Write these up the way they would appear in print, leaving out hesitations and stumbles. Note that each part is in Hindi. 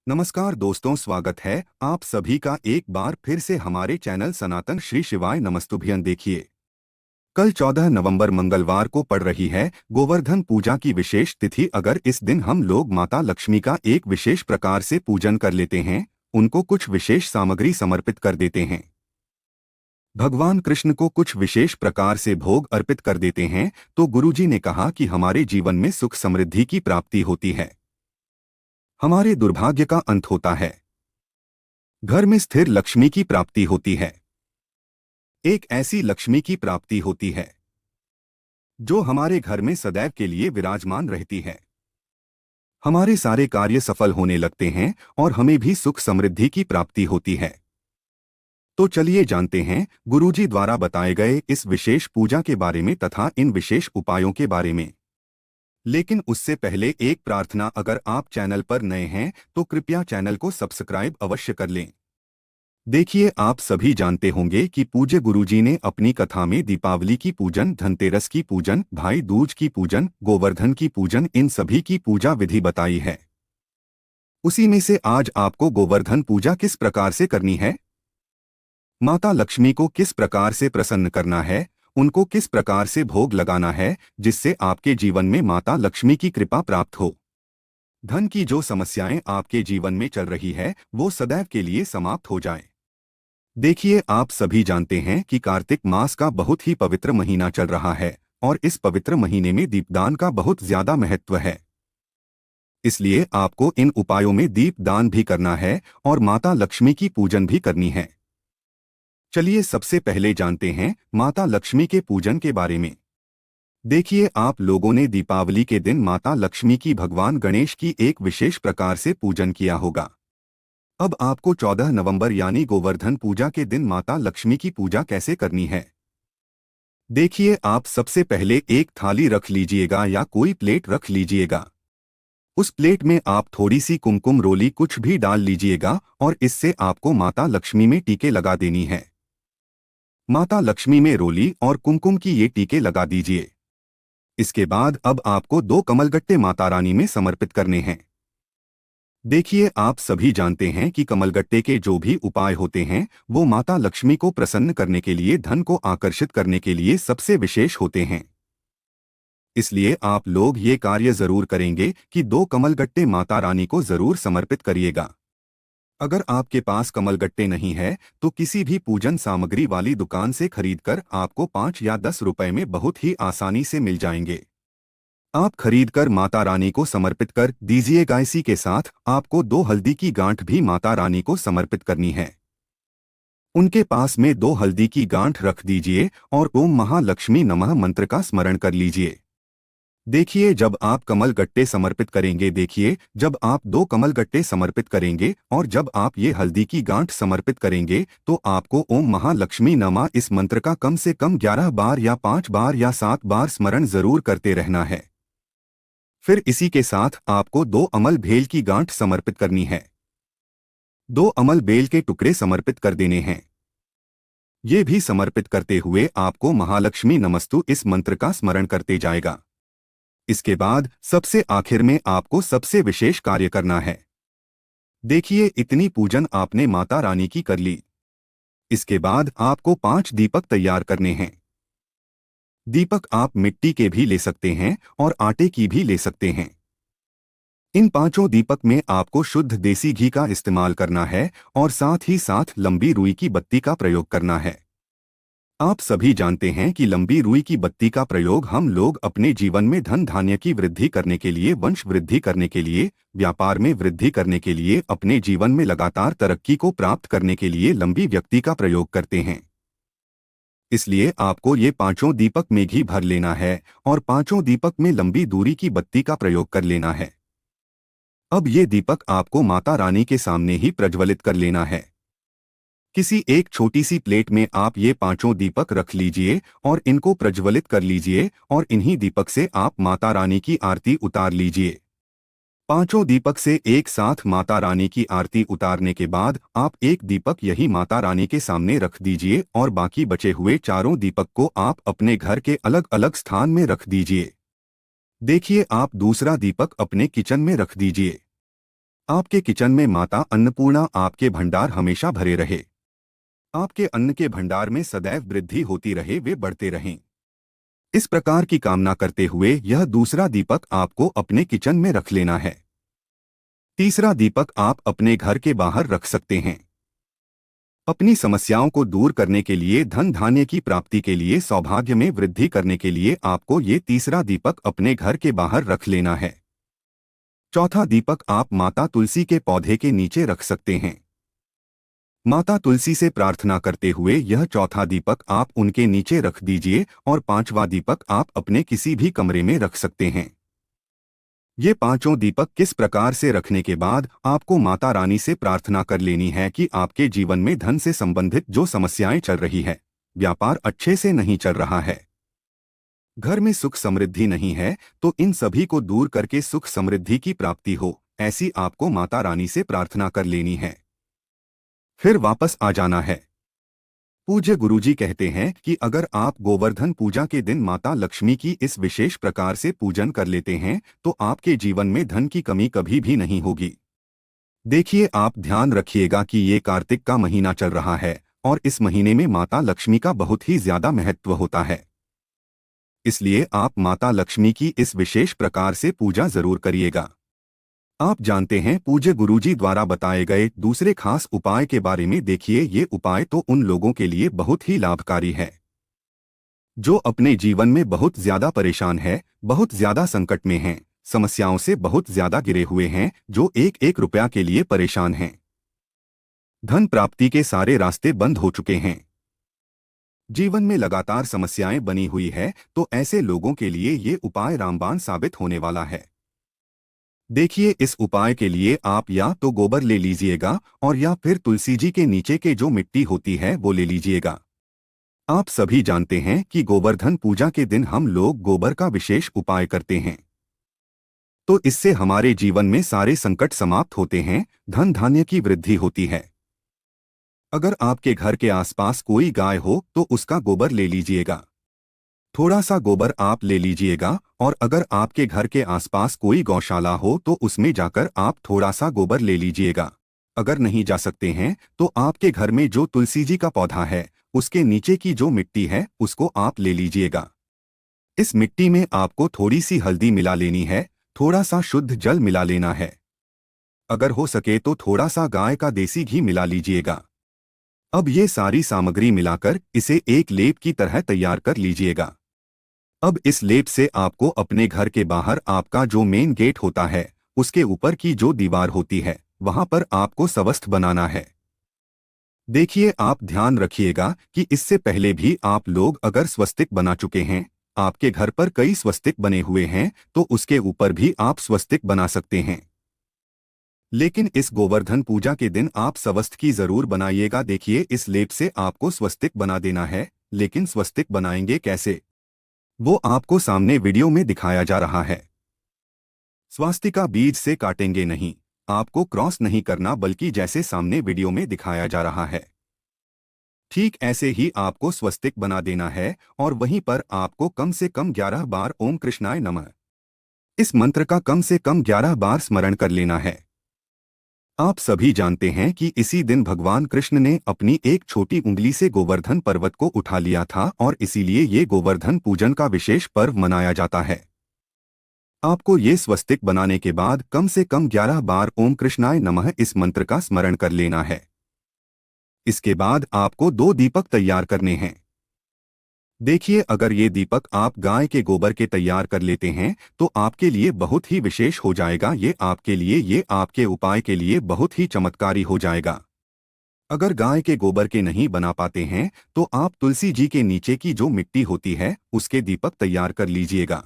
नमस्कार दोस्तों, स्वागत है आप सभी का एक बार फिर से हमारे चैनल सनातन श्री शिवाय नमस्तुभ्यं। देखिए, कल 14 नवंबर मंगलवार को पड़ रही है गोवर्धन पूजा की विशेष तिथि। अगर इस दिन हम लोग माता लक्ष्मी का एक विशेष प्रकार से पूजन कर लेते हैं, उनको कुछ विशेष सामग्री समर्पित कर देते हैं, भगवान कृष्ण को कुछ विशेष प्रकार से भोग अर्पित कर देते हैं, तो गुरुजी ने कहा कि हमारे जीवन में सुख समृद्धि की प्राप्ति होती है, हमारे दुर्भाग्य का अंत होता है, घर में स्थिर लक्ष्मी की प्राप्ति होती है। एक ऐसी लक्ष्मी की प्राप्ति होती है जो हमारे घर में सदैव के लिए विराजमान रहती है, हमारे सारे कार्य सफल होने लगते हैं और हमें भी सुख समृद्धि की प्राप्ति होती है। तो चलिए जानते हैं गुरुजी द्वारा बताए गए इस विशेष पूजा के बारे में तथा इन विशेष उपायों के बारे में। लेकिन उससे पहले एक प्रार्थना, अगर आप चैनल पर नए हैं तो कृपया चैनल को सब्सक्राइब अवश्य कर लें। देखिए, आप सभी जानते होंगे कि पूज्य गुरुजी ने अपनी कथा में दीपावली की पूजन, धनतेरस की पूजन, भाई दूज की पूजन, गोवर्धन की पूजन, इन सभी की पूजा विधि बताई है। उसी में से आज आपको गोवर्धन पूजा किस प्रकार से करनी है, माता लक्ष्मी को किस प्रकार से प्रसन्न करना है, उनको किस प्रकार से भोग लगाना है जिससे आपके जीवन में माता लक्ष्मी की कृपा प्राप्त हो, धन की जो समस्याएं आपके जीवन में चल रही है वो सदैव के लिए समाप्त हो जाए। देखिए, आप सभी जानते हैं कि कार्तिक मास का बहुत ही पवित्र महीना चल रहा है और इस पवित्र महीने में दीपदान का बहुत ज्यादा महत्व है। इसलिए आपको इन उपायों में दीपदान भी करना है और माता लक्ष्मी की पूजन भी करनी है। चलिए सबसे पहले जानते हैं माता लक्ष्मी के पूजन के बारे में। देखिए, आप लोगों ने दीपावली के दिन माता लक्ष्मी की भगवान गणेश की एक विशेष प्रकार से पूजन किया होगा। अब आपको 14 नवंबर यानी गोवर्धन पूजा के दिन माता लक्ष्मी की पूजा कैसे करनी है। देखिए, आप सबसे पहले एक थाली रख लीजिएगा या कोई प्लेट रख लीजिएगा। उस प्लेट में आप थोड़ी सी कुमकुम रोली कुछ भी डाल लीजिएगा और इससे आपको माता लक्ष्मी में टीके लगा देनी है। माता लक्ष्मी में रोली और कुमकुम की ये टीके लगा दीजिए। इसके बाद अब आपको 2 कमलगट्टे माता रानी में समर्पित करने हैं। देखिए, आप सभी जानते हैं कि कमलगट्टे के जो भी उपाय होते हैं वो माता लक्ष्मी को प्रसन्न करने के लिए, धन को आकर्षित करने के लिए सबसे विशेष होते हैं। इसलिए आप लोग ये कार्य जरूर करेंगे कि 2 कमलगट्टे माता रानी को जरूर समर्पित करिएगा। अगर आपके पास कमलगट्टे नहीं है तो किसी भी पूजन सामग्री वाली दुकान से खरीदकर आपको 5 या 10 रुपए में बहुत ही आसानी से मिल जाएंगे। आप खरीदकर माता रानी को समर्पित कर दीजिएगा। इसी के साथ आपको 2 हल्दी की गांठ भी माता रानी को समर्पित करनी है। उनके पास में 2 हल्दी की गांठ रख दीजिए और ओम महालक्ष्मी नमः मंत्र का स्मरण कर लीजिए। देखिए, जब आप कमलगट्टे समर्पित करेंगे, देखिए जब आप 2 कमलगट्टे समर्पित करेंगे और जब आप ये हल्दी की गांठ समर्पित करेंगे तो आपको ओम महालक्ष्मी नमः इस मंत्र का कम से कम 11 बार या 5 बार या 7 बार स्मरण जरूर करते रहना है। फिर इसी के साथ आपको 2 अमल भेल की गांठ समर्पित करनी है। 2 अमल बेल के टुकड़े समर्पित कर देने हैं। ये भी समर्पित करते हुए आपको महालक्ष्मी नमस्तु इस मंत्र का स्मरण करते जाएगा। इसके बाद सबसे आखिर में आपको सबसे विशेष कार्य करना है। देखिए, इतनी पूजन आपने माता रानी की कर ली। इसके बाद आपको 5 दीपक तैयार करने हैं। दीपक आप मिट्टी के भी ले सकते हैं और आटे की भी ले सकते हैं। इन 5 दीपक में आपको शुद्ध देसी घी का इस्तेमाल करना है और साथ ही साथ लंबी रुई की बत्ती का प्रयोग करना है। आप सभी जानते हैं कि लंबी रुई की बत्ती का प्रयोग हम लोग अपने जीवन में धन धान्य की वृद्धि करने के लिए, वंश वृद्धि करने के लिए, व्यापार में वृद्धि करने के लिए, अपने जीवन में लगातार तरक्की को प्राप्त करने के लिए लंबी व्यक्ति का प्रयोग करते हैं। इसलिए आपको ये 5 दीपक में घी भर लेना है और 5 दीपक में लंबी दूरी की बत्ती का प्रयोग कर लेना है। अब ये दीपक आपको माता रानी के सामने ही प्रज्वलित कर लेना है। किसी एक छोटी सी प्लेट में आप ये 5 दीपक रख लीजिए और इनको प्रज्वलित कर लीजिए और इन्हीं दीपक से आप माता रानी की आरती उतार लीजिए। 5 दीपक से एक साथ माता रानी की आरती उतारने के बाद आप एक दीपक यही माता रानी के सामने रख दीजिए और बाकी बचे हुए 4 दीपक को आप अपने घर के अलग अलग स्थान में रख दीजिए। देखिए, आप दूसरा दीपक अपने किचन में रख दीजिए। आपके किचन में माता अन्नपूर्णा आपके भंडार हमेशा भरे रहे। आपके अन्न के भंडार में सदैव वृद्धि होती रहे, वे बढ़ते रहें। इस प्रकार की कामना करते हुए यह दूसरा दीपक आपको अपने किचन में रख लेना है। तीसरा दीपक आप अपने घर के बाहर रख सकते हैं। अपनी समस्याओं को दूर करने के लिए, धन धान्य की प्राप्ति के लिए, सौभाग्य में वृद्धि करने के लिए आपको ये तीसरा दीपक अपने घर के बाहर रख लेना है। चौथा दीपक आप माता तुलसी के पौधे के नीचे रख सकते हैं। माता तुलसी से प्रार्थना करते हुए यह चौथा दीपक आप उनके नीचे रख दीजिए और पांचवा दीपक आप अपने किसी भी कमरे में रख सकते हैं। ये पांचों दीपक किस प्रकार से रखने के बाद आपको माता रानी से प्रार्थना कर लेनी है कि आपके जीवन में धन से संबंधित जो समस्याएं चल रही है, व्यापार अच्छे से नहीं चल रहा है, घर में सुख समृद्धि नहीं है, तो इन सभी को दूर करके सुख समृद्धि की प्राप्ति हो, ऐसी आपको माता रानी से प्रार्थना कर लेनी है। फिर वापस आ जाना है। पूज्य गुरुजी कहते हैं कि अगर आप गोवर्धन पूजा के दिन माता लक्ष्मी की इस विशेष प्रकार से पूजन कर लेते हैं तो आपके जीवन में धन की कमी कभी भी नहीं होगी। देखिए, आप ध्यान रखिएगा कि ये कार्तिक का महीना चल रहा है और इस महीने में माता लक्ष्मी का बहुत ही ज्यादा महत्व होता है। इसलिए आप माता लक्ष्मी की इस विशेष प्रकार से पूजा जरूर करिएगा। आप जानते हैं, पूज्य गुरुजी द्वारा बताए गए दूसरे खास उपाय के बारे में देखिए। ये उपाय तो उन लोगों के लिए बहुत ही लाभकारी है जो अपने जीवन में बहुत ज्यादा परेशान है, बहुत ज्यादा संकट में हैं, समस्याओं से बहुत ज्यादा घिरे हुए हैं, जो एक एक रुपया के लिए परेशान हैं। धन प्राप्ति के सारे रास्ते बंद हो चुके हैं, जीवन में लगातार समस्याएं बनी हुई है, तो ऐसे लोगों के लिए ये उपाय रामबाण साबित होने वाला है। देखिए, इस उपाय के लिए आप या तो गोबर ले लीजिएगा और या फिर तुलसी जी के नीचे के जो मिट्टी होती है वो ले लीजिएगा। आप सभी जानते हैं कि गोवर्धन पूजा के दिन हम लोग गोबर का विशेष उपाय करते हैं, तो इससे हमारे जीवन में सारे संकट समाप्त होते हैं, धन धान्य की वृद्धि होती है। अगर आपके घर के आसपास कोई गाय हो तो उसका गोबर ले लीजिएगा। थोड़ा सा गोबर आप ले लीजिएगा और अगर आपके घर के आसपास कोई गौशाला हो तो उसमें जाकर आप थोड़ा सा गोबर ले लीजिएगा। अगर नहीं जा सकते हैं तो आपके घर में जो तुलसी जी का पौधा है उसके नीचे की जो मिट्टी है उसको आप ले लीजिएगा। इस मिट्टी में आपको थोड़ी सी हल्दी मिला लेनी है, थोड़ा सा शुद्ध जल मिला लेना है। अगर हो सके तो थोड़ा सा गाय का देसी घी मिला लीजिएगा। अब ये सारी सामग्री मिलाकर इसे एक लेप की तरह तैयार कर लीजिएगा। अब इस लेप से आपको अपने घर के बाहर आपका जो मेन गेट होता है उसके ऊपर की जो दीवार होती है वहां पर आपको स्वस्थ बनाना है। देखिए, आप ध्यान रखिएगा कि इससे पहले भी आप लोग अगर स्वस्तिक बना चुके हैं, आपके घर पर कई स्वस्तिक बने हुए हैं, तो उसके ऊपर भी आप स्वस्तिक बना सकते हैं। लेकिन इस गोवर्धन पूजा के दिन आप स्वस्तिक की जरूर बनाइएगा। देखिए, इस लेप से आपको स्वस्तिक बना देना है, लेकिन स्वस्तिक बनाएंगे कैसे वो आपको सामने वीडियो में दिखाया जा रहा है। स्वास्तिका बीज से काटेंगे नहीं, आपको क्रॉस नहीं करना, बल्कि जैसे सामने वीडियो में दिखाया जा रहा है ठीक ऐसे ही आपको स्वस्तिक बना देना है और वहीं पर आपको कम से कम 11 बार ओम कृष्णाय नमः इस मंत्र का कम से कम 11 बार स्मरण कर लेना है। आप सभी जानते हैं कि इसी दिन भगवान कृष्ण ने अपनी एक छोटी उंगली से गोवर्धन पर्वत को उठा लिया था और इसीलिए ये गोवर्धन पूजन का विशेष पर्व मनाया जाता है। आपको ये स्वस्तिक बनाने के बाद कम से कम 11 बार ओम कृष्णाय नमः इस मंत्र का स्मरण कर लेना है। इसके बाद आपको 2 दीपक तैयार करने हैं। देखिए, अगर ये दीपक आप गाय के गोबर के तैयार कर लेते हैं तो आपके लिए बहुत ही विशेष हो जाएगा। ये आपके उपाय के लिए बहुत ही चमत्कारी हो जाएगा। अगर गाय के गोबर के नहीं बना पाते हैं तो आप तुलसी जी के नीचे की जो मिट्टी होती है उसके दीपक तैयार कर लीजिएगा।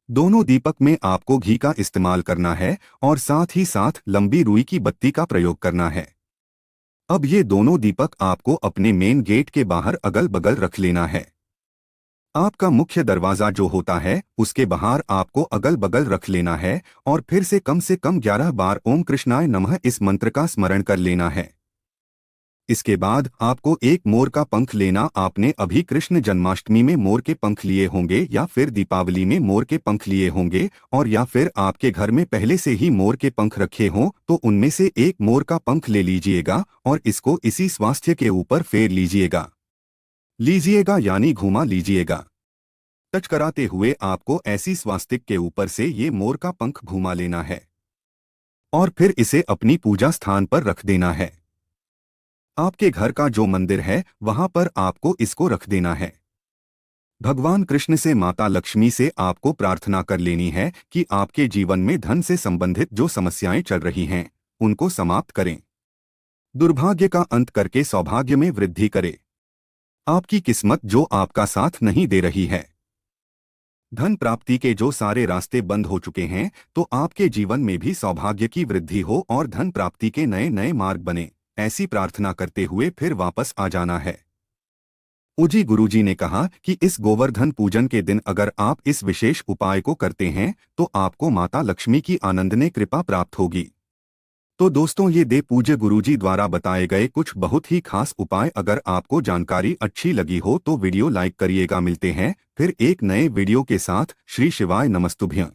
दोनों दीपक में आपको घी का इस्तेमाल करना है और साथ ही साथ लंबी रुई की बत्ती का प्रयोग करना है। अब ये दोनों दीपक आपको अपने मेन गेट के बाहर अगल बगल रख लेना है। आपका मुख्य दरवाजा जो होता है उसके बाहर आपको अगल बगल रख लेना है और फिर से कम 11 बार ओम कृष्णाय नमः इस मंत्र का स्मरण कर लेना है। इसके बाद आपको एक मोर का पंख लेना। आपने अभी कृष्ण जन्माष्टमी में मोर के पंख लिए होंगे या फिर दीपावली में मोर के पंख लिए होंगे, और या फिर आपके घर में पहले से ही मोर के पंख रखे हों तो उनमें से एक मोर का पंख ले लीजिएगा और इसको इसी स्वास्थ्य के ऊपर फेर लीजिएगा यानी घुमा लीजिएगा। टच कराते हुए आपको ऐसी स्वास्तिक के ऊपर से ये मोर का पंख घुमा लेना है और फिर इसे अपनी पूजा स्थान पर रख देना है। आपके घर का जो मंदिर है वहां पर आपको इसको रख देना है। भगवान कृष्ण से माता लक्ष्मी से आपको प्रार्थना कर लेनी है कि आपके जीवन में धन से संबंधित जो समस्याएं चल रही हैं उनको समाप्त करें, दुर्भाग्य का अंत करके सौभाग्य में वृद्धि करे। आपकी किस्मत जो आपका साथ नहीं दे रही है, धन प्राप्ति के जो सारे रास्ते बंद हो चुके हैं, तो आपके जीवन में भी सौभाग्य की वृद्धि हो और धन प्राप्ति के नए नए मार्ग बने, ऐसी प्रार्थना करते हुए फिर वापस आ जाना है। उजी गुरुजी ने कहा कि इस गोवर्धन पूजन के दिन अगर आप इस विशेष उपाय को करते हैं तो आपको माता लक्ष्मी की आनंदने कृपा प्राप्त होगी। तो दोस्तों, ये दे पूज्य गुरुजी द्वारा बताए गए कुछ बहुत ही खास उपाय। अगर आपको जानकारी अच्छी लगी हो तो वीडियो लाइक करिएगा। मिलते हैं फिर एक नए वीडियो के साथ। श्री शिवाय नमस्तुभ्यं।